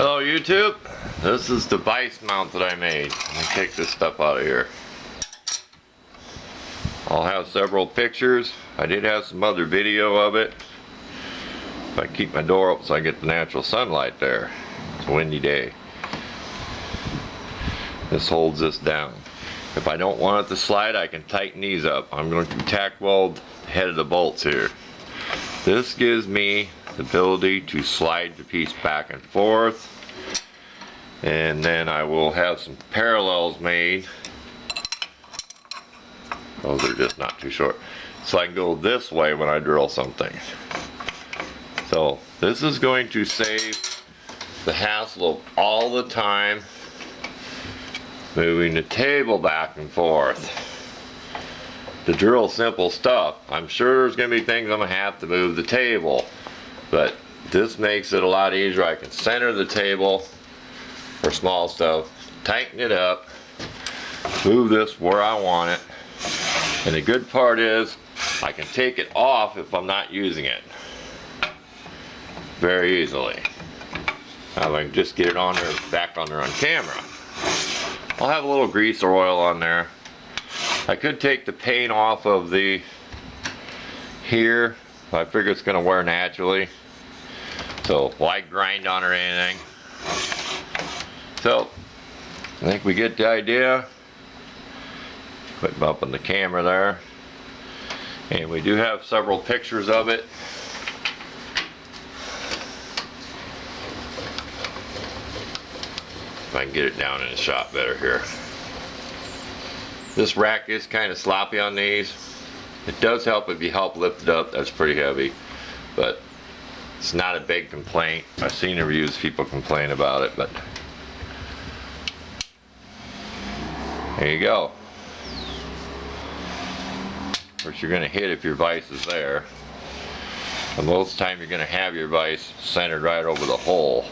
Hello YouTube, this is the Vise mount that I made. Let me take this stuff out of here. I'll have several pictures. I did have some other video of it. If I keep my door open so I get the natural sunlight there. It's a windy day. This holds this down. If I don't want it to slide, I can tighten these up. I'm going to tack weld the head of the bolts here. This gives me the ability to slide the piece back and forth, and then I will have some parallels made. Those are just not too short, so I can go this way when I drill something. So this is going to save the hassle of all the time moving the table back and forth to drill simple stuff. I'm sure there's going to be things I'm going to have to move the table, but this makes it a lot easier. I can center the table for small stuff, tighten it up, move this where I want it, and the good part is I can take it off if I'm not using it very easily. Now I can just get it on there, back on there on camera. I'll have a little grease or oil on there. I could take the paint off of the here. I figure it's going to wear naturally, so why grind on or anything. So I think we get the idea. Put them up on the camera there, and we do have several pictures of it. If I can get it down in the shop better here. This rack is kind of sloppy on these. It does help if you help lift it up. That's pretty heavy, but it's not a big complaint. I've seen reviews, people complain about it, but there you go. Of course, you're going to hit if your vise is there, and most of the time you're going to have your vise centered right over the hole.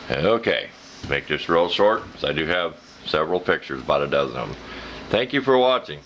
Okay, make this real short because I do have several pictures, about a dozen of them. Thank you for watching.